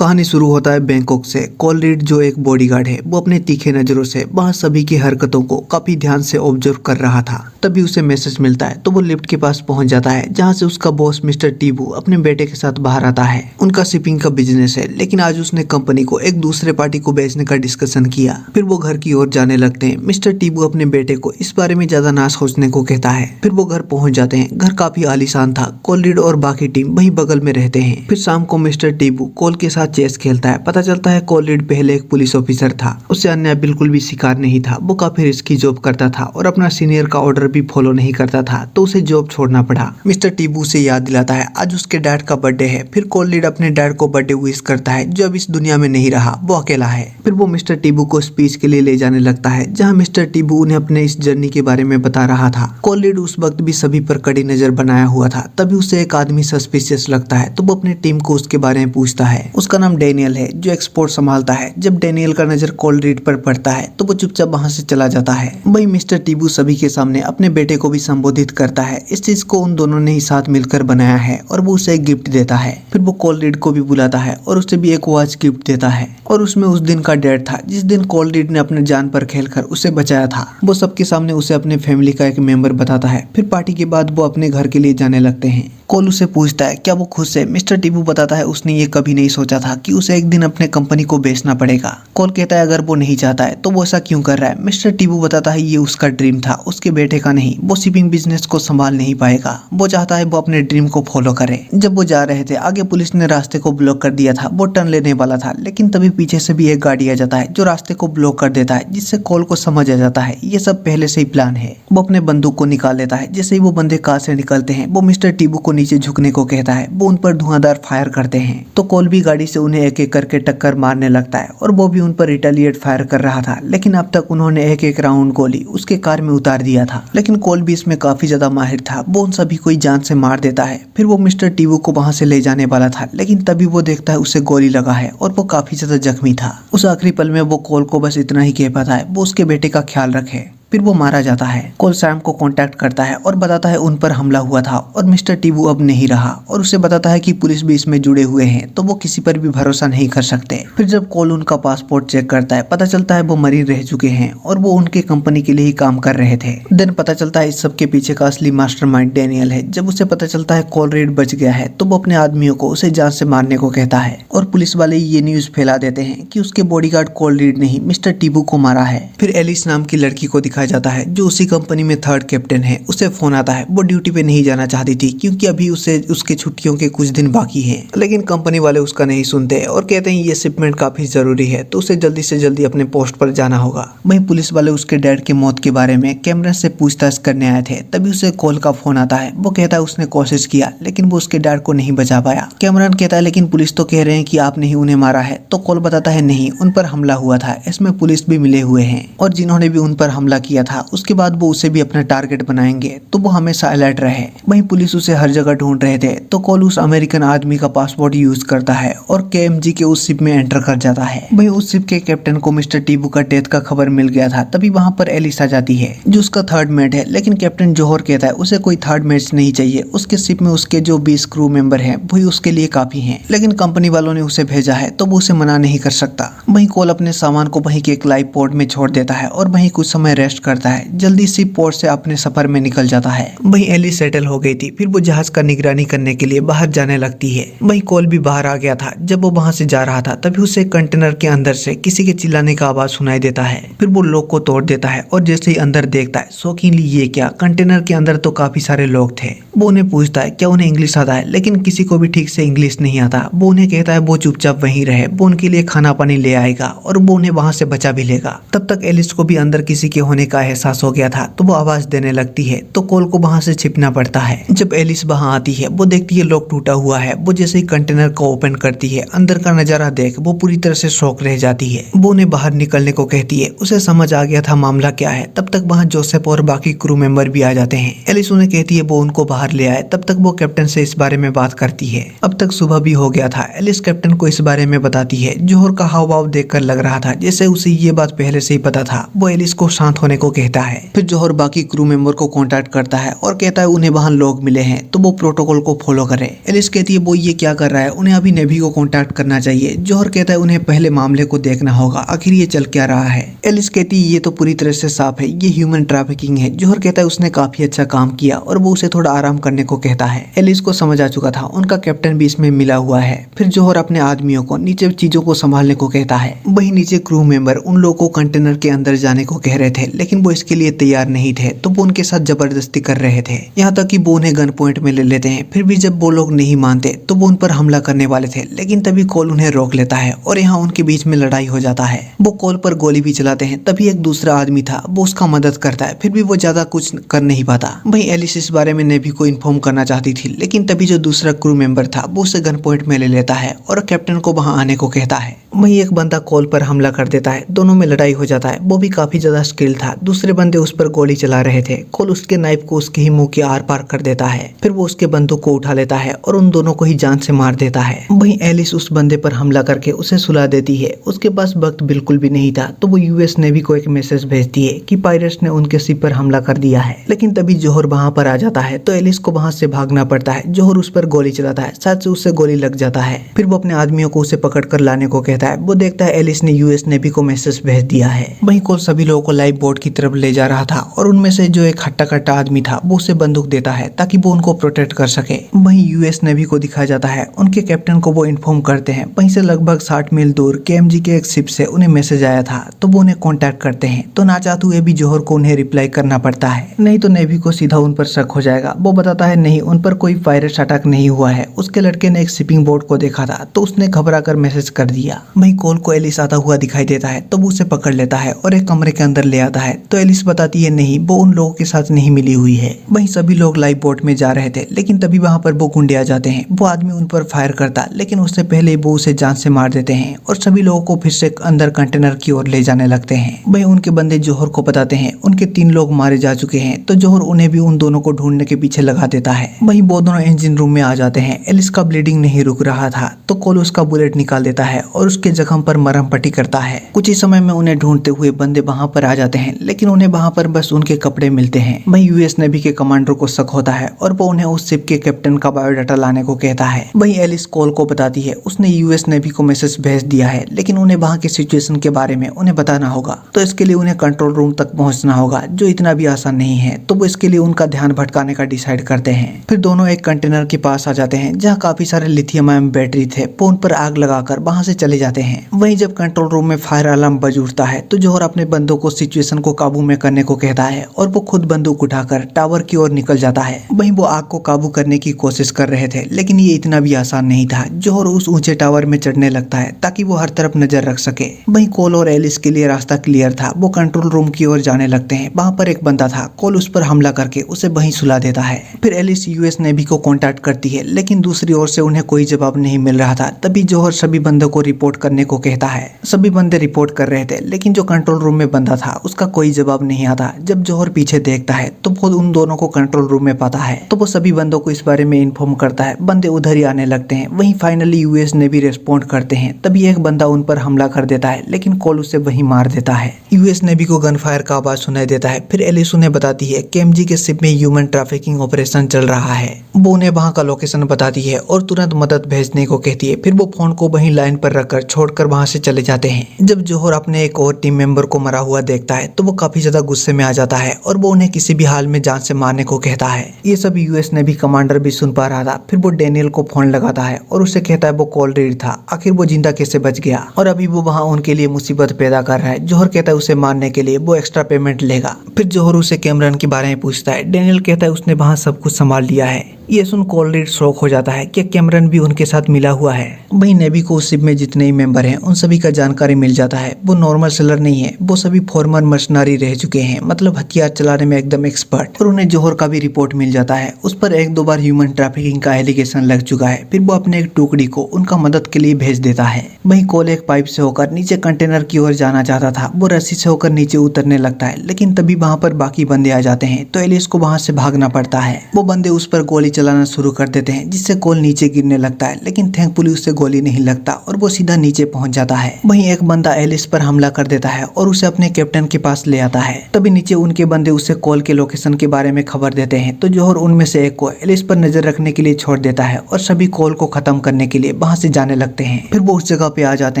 कहानी शुरू होता है बैंकॉक से। कॉल रीड जो एक बॉडीगार्ड है वो अपने तीखे नजरों से वहाँ सभी की हरकतों को काफी ध्यान से ऑब्जर्व कर रहा था। तभी उसे मैसेज मिलता है तो वो लिफ्ट के पास पहुंच जाता है जहाँ से उसका बॉस मिस्टर टीबू अपने बेटे के साथ बाहर आता है। उनका शिपिंग का बिजनेस है लेकिन आज उसने कंपनी को एक दूसरे पार्टी को बेचने का डिस्कशन किया। फिर वो घर की ओर जाने लगते हैं। मिस्टर टीबू अपने बेटे को इस बारे में ज्यादा ना सोचने को कहता है। फिर वो घर पहुंच जाते हैं। घर काफी आलीशान था। कॉल रीड और बाकी टीम वही बगल में रहते हैं। फिर शाम को मिस्टर टीबू कॉल के साथ चेस खेलता है। पता चलता है कॉल रीड पहले एक पुलिस ऑफिसर था। उससे अन्याय बिल्कुल भी शिकार नहीं था। वो काफी रिस्की जॉब करता था और अपना सीनियर का ऑर्डर भी फॉलो नहीं करता था तो उसे जॉब छोड़ना पड़ा। मिस्टर टीबू से याद दिलाता है आज उसके डैड का बर्थडे है। फिर कॉल रीड अपने डैड को बर्थडे विश करता है जो अब इस दुनिया में नहीं रहा, वो अकेला है। फिर वो मिस्टर टीबू को स्पीच के लिए ले जाने लगता है जहाँ मिस्टर टीबू उन्हें अपने इस जर्नी के बारे में बता रहा था। कॉल रीड उस वक्त भी सभी पर कड़ी नजर बनाया हुआ था। तभी उसे एक आदमी सस्पिशियस लगता है तो वो अपनी टीम को उसके बारे में पूछता है। उसका नाम डेनियल है जो एक्सपोर्ट संभालता है। जब डेनियल का नजर कॉल रीड पर पड़ता है तो वो चुपचाप वहाँ से चला जाता है। वही मिस्टर टीबू सभी के सामने अपने बेटे को भी संबोधित करता है। इस चीज को उन दोनों ने ही साथ मिलकर बनाया है और वो उसे एक गिफ्ट देता है। फिर वो कॉल रीड को भी बुलाता है और उसे भी एक वॉच गिफ्ट देता है और उसमें उस दिन का डेट था जिस दिन कॉल रीड ने अपने जान पर खेलकर उसे बचाया था। वो सबके सामने उसे अपने फैमिली का एक मेंबर बताता है। फिर पार्टी के बाद वो अपने घर के लिए जाने लगते हैं। कॉल उसे पूछता है क्या वो खुश है। मिस्टर टीबू बताता है उसने ये कभी नहीं सोचा था कि उसे एक दिन अपने कंपनी को बेचना पड़ेगा। कॉल कहता है अगर वो नहीं चाहता है तो वो ऐसा क्यों कर रहा है। मिस्टर टीबू बताता है ये उसका ड्रीम था, उसके बेटे का नहीं। वो शिपिंग बिजनेस को संभाल नहीं पाएगा। वो चाहता है वो अपने ड्रीम को फॉलो करे। जब वो जा रहे थे आगे पुलिस ने रास्ते को ब्लॉक कर दिया था। वो टर्न लेने वाला था लेकिन तभी पीछे से भी एक गाड़ी आ जाता है जो रास्ते को ब्लॉक कर देता है जिससे कॉल को समझ आ जाता है ये सब पहले से ही प्लान है। वो अपने बंदूक को निकाल लेता है। जैसे ही वो बंदे कार से निकलते हैं वो मिस्टर टीबू को नीचे झुकने को कहता है। वो उन पर धुआंधार फायर करते हैं तो कॉल भी गाड़ी से उन्हें एक एक करके टक्कर मारने लगता है और वो भी उन पर रिटेलिएट फायर कर रहा था लेकिन अब तक उन्होंने एक एक राउंड गोली उसके कार में उतार दिया था। लेकिन कॉल भी इसमें काफी ज्यादा माहिर था। वो उन सभी को जान से मार देता है। फिर वो मिस्टर टीबू को वहां से ले जाने वाला था लेकिन तभी वो देखता है उसे गोली लगा है और वो काफी ज्यादा जख्मी था। उस आखिरी पल में वो कॉल को बस इतना ही कह पाता है वो उसके बेटे का ख्याल रखे। फिर वो मारा जाता है। कॉल सैम को कांटेक्ट करता है और बताता है उन पर हमला हुआ था और मिस्टर टीबू अब नहीं रहा और उसे बताता है कि पुलिस भी इसमें जुड़े हुए हैं तो वो किसी पर भी भरोसा नहीं कर सकते। फिर जब कॉल उनका पासपोर्ट चेक करता है पता चलता है वो मरीन रह चुके हैं और वो उनके कंपनी के लिए ही काम कर रहे थे। देन पता चलता है इस सब के पीछे का असली मास्टरमाइंड डेनियल है। जब उसे पता चलता है कॉल रीड बच गया है तो वो अपने आदमियों को उसे जान से मारने को कहता है और पुलिस वाले ये न्यूज फैला देते हैं कि उसके बॉडीगार्ड कॉल रीड ने ही मिस्टर टीबू को मारा है। फिर एलिस नाम की लड़की को दिखाया जाता है जो उसी कंपनी में थर्ड कैप्टन है। उसे फोन आता है। वो ड्यूटी पे नहीं जाना चाहती थी क्योंकि अभी उसे उसके छुट्टियों के कुछ दिन बाकी हैं। लेकिन कंपनी वाले उसका नहीं सुनते और कहते हैं ये शिपमेंट काफी जरूरी है तो उसे जल्दी से जल्दी अपने पोस्ट पर जाना होगा। वहीं पुलिस वाले उसके डैड की मौत के बारे में कैमरन से पूछताछ करने आए थे। तभी उसे कॉल का फोन आता है। वो कहता है उसने कोशिश किया लेकिन वो उसके डैड को नहीं बचा पाया। कैमरन कहता है लेकिन पुलिस तो कह रहे हैं कि आपने ही उन्हें मारा है। तो कॉल बताता है नहीं, उन पर हमला हुआ था, इसमें पुलिस भी मिले हुए हैं और जिन्होंने भी उन पर हमला किया था उसके बाद वो उसे भी अपना टारगेट बनाएंगे तो वो हमेशा अलर्ट रहे। वहीं पुलिस उसे हर जगह ढूंढ रहे थे तो कॉल उस अमेरिकन आदमी का पासपोर्ट यूज करता है और केएमजी के उस शिप में एंटर कर जाता है। वहीं उस शिप के कैप्टन को मिस्टर टीबू का डेथ का खबर मिल गया था। तभी वहां पर एलिस आ जाती है जो उसका थर्ड मेट है। लेकिन कैप्टन जोहर कहता है उसे कोई थर्ड मेट नहीं चाहिए। उसके शिप में उसके जो 20 क्रू मेंबर हैं वही उसके लिए काफी हैं। लेकिन कंपनी वालों ने उसे भेजा है तो वो उसे मना नहीं कर सकता। वहीं कॉल अपने सामान को वहीं के एक लाइव पोर्ट में छोड़ देता है और वहीं कुछ समय रेस्ट करता है। जल्दी सी पोर्ट से अपने सफर में निकल जाता है। वहीं एलिस सेटल हो गई थी। फिर वो जहाज का निगरानी करने के लिए बाहर जाने लगती है। वहीं कॉल भी बाहर आ गया था। जब वो वहां से जा रहा था तभी उसे कंटेनर के अंदर से किसी के चिल्लाने का आवाज सुनाई देता है। फिर वो लॉक को तोड़ देता है और जैसे ही अंदर देखता है शौकीनली ये क्या, कंटेनर के अंदर तो काफी सारे लोग थे। वो उन्हें पूछता है क्या उन्हें इंग्लिश आता है लेकिन किसी को भी ठीक से इंग्लिश नहीं आता। वो उन्हें कहता है वो चुपचाप वहीं रहे, वो उनके लिए खाना पानी ले आएगा और वो उन्हें वहां से बचा भी लेगा। तब तक एलिस को भी अंदर किसी के होने का एहसास हो गया था तो वो आवाज देने लगती है तो कॉल को वहां से छिपना पड़ता है। जब एलिस वहां आती है वो देखती है लॉक टूटा हुआ है। वो जैसे ही कंटेनर को ओपन करती है अंदर का नजारा देख वो पूरी तरह से शॉक रह जाती है। वो उन्हें बाहर निकलने को कहती है। उसे समझ आ गया था मामला क्या है। तब तक वहाँ जोसेफ और बाकी क्रू मेंबर भी आ जाते हैं। एलिस उन्हें कहती है वो उनको बाहर ले आए। तब तक वो कैप्टन से इस बारे में बात करती है। अब तक सुबह भी हो गया था। एलिस कैप्टन को इस बारे में बताती है। जोहर का हाव भाव देखकर लग रहा था जैसे उसे ये बात पहले से ही पता था। वो एलिस को शांत होने को कहता है। फिर जौहर बाकी क्रू मेंबर को कांटेक्ट करता है और कहता है उन्हें वहाँ लोग मिले हैं तो वो प्रोटोकॉल को फॉलो करे। एलिस कहती है वो ये क्या कर रहा है, उन्हें अभी नेवी को कांटेक्ट करना चाहिए। जौहर कहता है उन्हें पहले मामले को देखना होगा, आखिर ये चल क्या रहा है। एलिस कहती है ये तो पूरी तरह से साफ है, ये ह्यूमन ट्रैफिकिंग है। जौहर कहता है उसने काफी अच्छा काम किया और वो उसे थोड़ा आराम करने को कहता है। एलिस को समझ आ चुका था उनका कैप्टन भी इसमें मिला हुआ है। फिर जौहर अपने आदमियों को नीचे चीजों को संभालने को कहता है। वहीं नीचे क्रू मेंबर उन लोगों को कंटेनर के अंदर जाने को कह रहे थे, लेकिन वो इसके लिए तैयार नहीं थे, तो वो उनके साथ जबरदस्ती कर रहे थे। यहाँ तक कि वो उन्हें गन पॉइंट में ले लेते हैं। फिर भी जब वो लोग नहीं मानते तो वो उन पर हमला करने वाले थे, लेकिन तभी कॉल उन्हें रोक लेता है और यहाँ उनके बीच में लड़ाई हो जाता है। वो कॉल पर गोली भी चलाते हैं। तभी एक दूसरा आदमी था, वो उसका मदद करता है। फिर भी वो ज्यादा कुछ कर नहीं पाता। वहीं एलिस इस बारे में नेवी को इन्फॉर्म करना चाहती थी, लेकिन तभी जो दूसरा क्रू मेंबर था वो उसे गन पॉइंट में ले लेता है और कैप्टन को वहां आने को कहता है। वहीं एक बंदा कॉल पर हमला कर देता है, दोनों में लड़ाई हो जाता है। वो भी काफी ज्यादा स्किल था। दूसरे बंदे उस पर गोली चला रहे थे। कॉल उसके नाइफ को उसके ही मुंह के आर पार कर देता है। फिर वो उसके बंदूक को उठा लेता है और उन दोनों को ही जान से मार देता है। वहीं एलिस उस बंदे पर हमला करके उसे सुला देती है। उसके पास वक्त बिल्कुल भी नहीं था, तो वो यूएस नेवी को एक मैसेज भेजती है कि पायरेट्स ने उनके शिप पर हमला कर दिया है। लेकिन तभी जौहर वहां पर आ जाता है, तो एलिस को वहां से भागना पड़ता है। जौहर उस पर गोली चलाता है, साथ से उससे गोली लग जाता है। फिर वो अपने आदमियों को उसे पकड़ कर लाने को कहता है। वो देखता है एलिस ने यूएस नेवी को मैसेज भेज दिया है। वहीं कॉल सभी लोगों को लाइफ बोट की तरफ ले जा रहा था और उनमें से जो एक हट्टा कट्टा आदमी था वो उसे बंदूक देता है ताकि वो उनको प्रोटेक्ट कर सके। वहीं यूएस नेवी को दिखाया जाता है। उनके कैप्टन को वो इन्फॉर्म करते हैं। वहीं से लगभग 60 मील दूर केएमजी के एक शिप से उन्हें मैसेज आया था, तो वो उन्हें कांटेक्ट करते हैं। तो ना चाहते हुए भी जौहर को उन्हें रिप्लाई करना पड़ता है, नहीं तो नेवी को सीधा उन पर शक हो जाएगा। वो बताता है नहीं, उन पर कोई पायरेट्स अटैक नहीं हुआ है। उसके लड़के ने एक शिपिंग बोट को देखा था, तो उसने घबरा कर मैसेज कर दिया। वहीं कॉल को एलिस आता हुआ दिखाई देता है, तो वो उसे पकड़ लेता है और एक कमरे के अंदर ले आता है। तो एलिस बताती है नहीं, वो उन लोगों के साथ नहीं मिली हुई है। वहीं सभी लोग लाइफ बोट में जा रहे थे, लेकिन तभी वहां पर वो गुंडे आ जाते हैं। वो आदमी उन पर फायर करता, लेकिन उससे पहले वो उसे जान से मार देते हैं और सभी लोगों को फिर से अंदर कंटेनर की ओर ले जाने लगते हैं। वहीं उनके बंदे जौहर को बताते हैं उनके 3 लोग मारे जा चुके हैं, तो जौहर उन्हें भी उन दोनों को ढूंढने के पीछे लगा देता है। वहीं वो दोनों इंजन रूम में आ जाते हैं। एलिस का ब्लीडिंग नहीं रुक रहा था, तो कॉल उसका बुलेट निकाल देता है और उसके जख्म पर मरहम पट्टी करता है। कुछ ही समय में उन्हें ढूंढते हुए बंदे वहां पर आ जाते हैं, लेकिन उन्हें वहां पर बस उनके कपड़े मिलते हैं। वहीं यूएस नेवी के कमांडर को शक होता है और वो उन्हें उस शिप के कैप्टन का बायोडाटा लाने को कहता है। वहीं एलिस कॉल को बताती है उसने यूएस नेवी को मैसेज भेज दिया है, लेकिन उन्हें वहां की सिचुएशन के बारे में उन्हें बताना होगा, तो इसके लिए उन्हें कंट्रोल रूम तक पहुंचना होगा, जो इतना भी आसान नहीं है। तो वो इसके लिए उनका ध्यान भटकाने का डिसाइड करते हैं। फिर दोनों एक कंटेनर के पास आ जाते हैं जहाँ काफी सारे लिथियम आयन बैटरी थे। वो उन पर आग लगाकर वहां से चले जाते हैं। वहीं जब कंट्रोल रूम में फायर अलार्म बज उठता है, तो जौहर अपने बंदों को सिचुएशन को काबू में करने को कहता है और वो खुद बंदूक उठाकर टावर की ओर निकल जाता है। वहीं वो आग को काबू करने की कोशिश कर रहे थे, लेकिन ये इतना भी आसान नहीं था। जौहर उस ऊंचे टावर में चढ़ने लगता है ताकि वो हर तरफ नजर रख सके। वहीं कॉल और एलिस के लिए रास्ता क्लियर था। वो कंट्रोल रूम की ओर जाने लगते हैं। वहां पर एक बंदा था। कॉल उस पर हमला करके उसे वहीं सुला देता है। फिर एलिस यूएस नेवी को कांटेक्ट करती है, लेकिन दूसरी ओर से उन्हें कोई जवाब नहीं मिल रहा था। तभी जौहर सभी बंदों को रिपोर्ट करने को कहता है। सभी बंदे रिपोर्ट कर रहे थे, लेकिन जो कंट्रोल रूम में बंदा था उसका कोई जवाब नहीं आता। जब जौहर पीछे देखता है तो वो उन दोनों को कंट्रोल रूम में पाता है, तो वो सभी बंदों को इस बारे में इन्फॉर्म करता है। बंदे उधर ही आने लगते हैं। वहीं फाइनली यूएस नेवी रिस्पॉन्ड करते हैं। तभी एक बंदा उन पर हमला कर देता है, लेकिन कॉल उसे वहीं मार देता है। यूएस नेवी को गन फायर का आवाज सुनाई देता है। फिर एलिस उन्हें बताती है केएमजी के शिप में ह्यूमन ट्रैफिकिंग ऑपरेशन चल रहा है। वो उन्हें वहां का लोकेशन बताती है और तुरंत मदद भेजने को कहती है। फिर वो फोन को वहीं लाइन पर रखकर छोड़कर वहां से चले जाते हैं। जब जौहर अपने एक और टीम मेंबर को मरा हुआ देखता है, तो वो काफी ज्यादा गुस्से में आ जाता है और वो उन्हें किसी भी हाल में जान से मारने को कहता है। ये सब यूएस नेवी कमांडर भी सुन पा रहा था। फिर वो डेनियल को फोन लगाता है और उसे कहता है वो कॉल रेड था, आखिर वो जिंदा कैसे बच गया और अभी वो वहाँ उनके लिए मुसीबत पैदा कर रहा है। जौहर कहता है उसे मारने के लिए वो एक्स्ट्रा पेमेंट लेगा। फिर जौहर उसे कैमरन के बारे में पूछता है। डेनियल कहता है उसने वहाँ सब कुछ संभाल लिया है। ये सुन कॉल रेड शॉक हो जाता है कि कैमरन भी उनके साथ मिला हुआ है। वहीं नेवी को उस शिप में जितने ही मेंबर हैं उन सभी का जानकारी मिल जाता है। वो नॉर्मल सेलर नहीं है, वो सभी फॉर्मर मर्सनरी रह चुके हैं, मतलब हथियार चलाने में एकदम एक्सपर्ट। और उन्हें जौहर का भी रिपोर्ट मिल जाता है। उस पर 1-2 बार ह्यूमन ट्रैफिकिंग का एलिगेशन लग चुका है। फिर वो अपने एक टुकड़ी को उनका मदद के लिए भेज देता है। वहीं कॉल एक पाइप से होकर नीचे कंटेनर की ओर जाना चाहता था। वो रस्सी से होकर नीचे उतरने लगता है, लेकिन तभी वहाँ पर बाकी बंदे आ जाते हैं, तो एलिस को वहाँ से भागना पड़ता है। वो बंदे उस पर गोली चलाना शुरू कर देते हैं जिससे कोल नीचे गिरने लगता है, लेकिन थैंकफुली उससे गोली नहीं लगता और वो सीधा नीचे पहुंच जाता है। वहीं एक बंदा एलिस पर हमला कर देता है और उसे अपने कैप्टन के पास ले आता है। तभी नीचे उनके बंदे उसे कोल के लोकेशन के बारे में खबर देते हैं तो जौहर उनमें से एक को एलिस पर नजर रखने के लिए छोड़ देता है और सभी कोल को खत्म करने के लिए वहां से जाने लगते हैं। फिर वो उस जगह पे आ जाते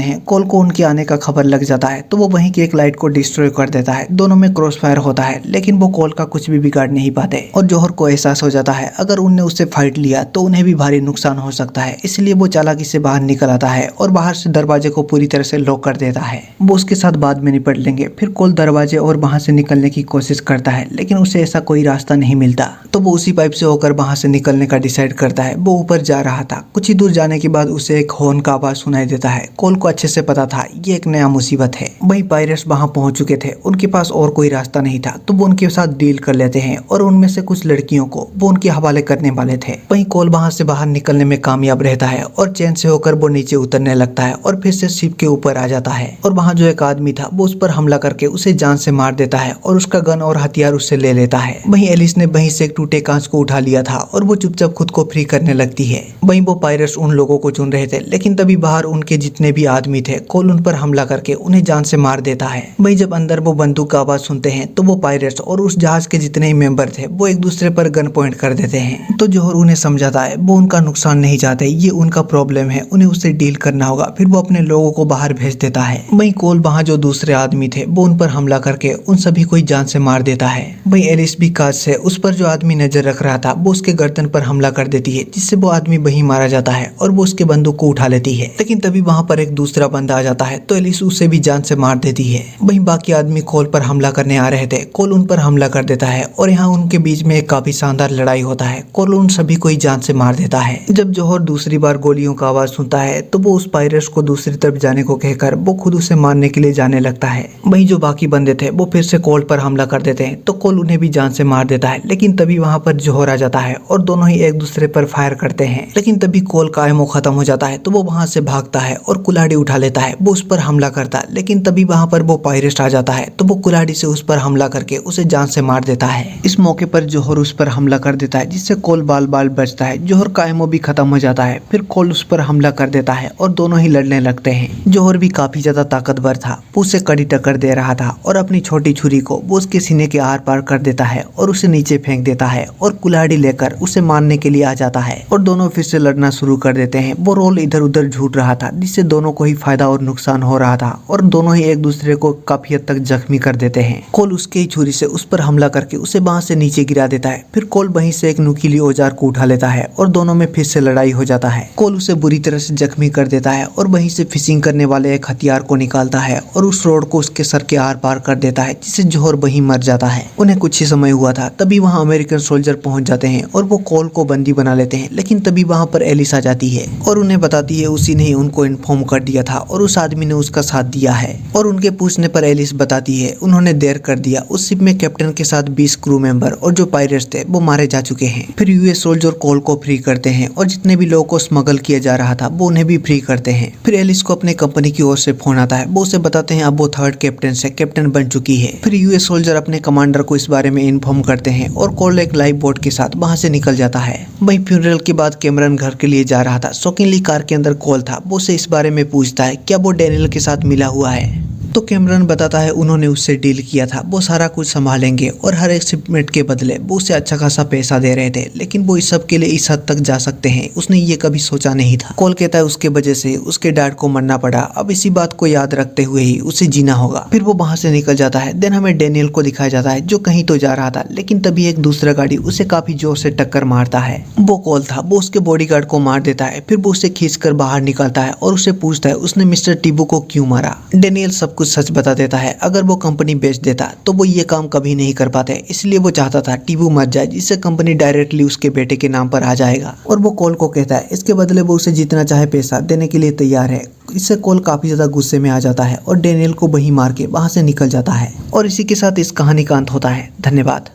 हैं। कोल को उनके आने का खबर लग जाता है तो वो वहीं की एक लाइट को डिस्ट्रॉय कर देता है। दोनों में क्रॉस फायर होता है लेकिन वो कोल का कुछ भी बिगाड़ नहीं पाते और जौहर को एहसास हो जाता है अगर उनने उससे फाइट लिया तो उन्हें भी भारी नुकसान हो सकता है, इसलिए वो चालाकी से बाहर निकल आता है और बाहर से दरवाजे को पूरी तरह से लॉक कर देता है। वो उसके साथ बाद में निपट लेंगे। फिर कोल दरवाजे और वहां से निकलने की कोशिश करता है लेकिन उसे ऐसा कोई रास्ता नहीं मिलता तो वो उसी पाइप से होकर वहां से निकलने का डिसाइड करता है। वो ऊपर जा रहा था। कुछ ही दूर जाने के बाद उसे एक हॉर्न का आवाज सुनाई देता है। कोल को अच्छे से पता था ये एक नया मुसीबत है। वहीं पायरेट्स वहां पहुंच चुके थे, उनके पास और कोई रास्ता नहीं था तो वो उनके साथ डील कर लेते हैं और उनमें से कुछ लड़कियों को वो उनके हवाले करने वाले थे। वहीं कोल वहां से बाहर निकलने में कामयाब रहता है और चैन से होकर वो नीचे उतरने लगता है और फिर से शिप के ऊपर आ जाता है और वहां जो एक आदमी था वो उस पर हमला करके उसे जान से मार देता है और उसका गन और हथियार उससे ले लेता है। वहीं एलिस ने वहीं से एक टूटे कांच को उठा लिया था और वो चुपचाप खुद को फ्री करने लगती है। वहीं वो पायरेट्स उन लोगों को चुन रहे थे लेकिन तभी बाहर उनके जितने भी आदमी थे कोल उन पर हमला करके उन्हें जान से मार देता है। वहीं जब अंदर वो बंदूक का आवाज सुनते हैं तो वो पायरेट्स और उस जहाज के जितने ही मेंबर थे वो एक दूसरे पर गन पॉइंट कर देते हैं। तो जौहर उन्हें समझाता है वो उनका नुकसान नहीं चाहते, ये उनका प्रॉब्लम है, उन्हें उससे डील करना होगा। फिर वो अपने लोगों को बाहर भेज देता है। वहीं कोल वहां जो दूसरे आदमी थे वो उन पर हमला करके उन सभी को जान से मार देता है। वहीं एलिस भी काज से उस पर जो आदमी नजर रख रहा था वो उसके गर्दन पर हमला कर देती है जिससे वो आदमी वहीं मारा जाता है और वो उसके बंदूक को उठा लेती है। लेकिन तभी वहां पर एक दूसरा बंदा आ जाता है तो एलिस उसे भी जान से मार देती है। वहीं बाकी आदमी कोल पर हमला करने आ रहे थे। कोल उन पर हमला कर देता है और यहाँ उनके बीच में एक काफी शानदार लड़ाई होता है। कोल उन सभी को ही जान से मार देता है। जब जौहर दूसरी बार गोलियों का आवाज सुनता है तो वो उस पायरेट्स को दूसरी तरफ जाने को कहकर वो खुद उसे मारने के लिए जाने लगता है। वहीं जो बाकी बंदे थे वो फिर से कोल पर हमला कर देते हैं तो कोल उन्हें भी जान से मार देता है। लेकिन तभी वहां पर जौहर आ जाता है और दोनों ही एक दूसरे पर फायर करते हैं। लेकिन तभी कोल का एमो खत्म हो जाता है तो वो वहां से भागता है और कुल्हाड़ी उठा लेता है। वो उस पर हमला करता है लेकिन तभी वहां पर वो पायरेट आ जाता है तो वो कुल्हाड़ी से उस पर हमला करके उसे जान से मार देता है। इस मौके पर जौहर उस पर हमला कर देता है जिससे कोल बाल बाल बचता है। जौहर का एमो भी खत्म हो जाता है। फिर कोल उस पर हमला कर देता है और दोनों ही लड़ने लगते हैं। जौहर भी काफी ज्यादा ताकतवर था, वो उसे कड़ी टक्कर दे रहा था और अपनी छोटी छुरी को वो उसके सीने के आर पार कर देता है और उसे नीचे फेंक देता है और कुल्हाड़ी लेकर उसे मारने के लिए आ जाता है और दोनों फिर से लड़ना शुरू कर देते हैं। वो रोल इधर उधर झूठ रहा था जिससे दोनों को ही फायदा और नुकसान हो रहा था और दोनों ही एक दूसरे को काफी हद तक जख्मी कर देते हैं। कोल उसके ही छुरी से उस पर हमला करके उसे वहां से नीचे गिरा देता है। फिर कोल वहीं से एक नुकीली औजार को उठा लेता है और दोनों में फिर से लड़ाई हो जाता है। कोल उसे बुरी तरह से जख्मी कर देता है और वहीं से फिशिंग करने वाले एक हथियार को निकालता है और उस रोड को उसके सर के आर पार कर देता है जिससे जौहर वहीं मर जाता है। उन्हें कुछ ही समय हुआ था तभी वहां अमेरिकन सोल्जर पहुंच जाते हैं और वो कोल को बंदी बना लेते हैं। लेकिन तभी वहां पर एलिस आ जाती है और उन्हें बताती है उसी ने ही उनको इन्फॉर्म कर दिया था और उस आदमी ने उसका साथ दिया है। और उनके पूछने पर एलिस बताती है उन्होंने देर कर दिया, उस शिप में कैप्टन के साथ 20 क्रू मेंबर और जो पायरेट्स थे वो मारे जा चुके हैं। फिर यूएस सोल्जर कोल को फ्री करते हैं और जितने भी लोगों को स्मगल किया जा रहा था वो उन्हें भी फ्री करते हैं। फिर एलिस को अपने कंपनी की ओर से फोन आता है, वो उसे बताते हैं अब वो थर्ड कैप्टन से कैप्टन बन चुकी है। फिर यूएस सोल्जर अपने कमांडर को इस बारे में इन्फॉर्म करते हैं और कोल एक लाइव बोट के साथ वहां से निकल जाता है। वहीं फ्यूनरल के बाद कैमरन घर के लिए जा रहा था। शॉकिंगली कार के अंदर कोल था, वो उसे इस बारे में पूछता है क्या वो डैनियल के साथ मिला हुआ है। तो कैमरन बताता है उन्होंने उससे डील किया था, वो सारा कुछ संभालेंगे और हर एक शिपमेंट के बदले वो उसे अच्छा खासा पैसा दे रहे थे। लेकिन वो इस सब के लिए इस हद तक जा सकते हैं उसने ये कभी सोचा नहीं था। कोल कहता है उसके वजह से उसके डैड को मरना पड़ा, अब इसी बात को याद रखते हुए ही उसे जीना होगा। फिर वो वहां से निकल जाता है। देन हमें डैनियल को दिखाया जाता है जो कहीं तो जा रहा था लेकिन तभी एक दूसरा गाड़ी उसे काफी जोर से टक्कर मारता है। वो कोल था, वो उसके बॉडीगार्ड को मार देता है। फिर वो उसे खींचकर बाहर निकालता है और उसे पूछता है उसने मिस्टर टिबू को क्यों मारा। डैनियल सब कुछ सच बता देता है, अगर वो कंपनी बेच देता तो वो ये काम कभी नहीं कर पाते, इसलिए वो चाहता था टिबू मर जाए जिससे कंपनी डायरेक्टली उसके बेटे के नाम पर आ जाएगा। और वो कोल को कहता है इसके बदले वो उसे जितना चाहे पैसा देने के लिए तैयार है। इससे कोल काफी ज्यादा गुस्से में आ जाता है और डैनियल को वहीं मार के वहां से निकल जाता है। और इसी के साथ इस कहानी का अंत होता है। धन्यवाद।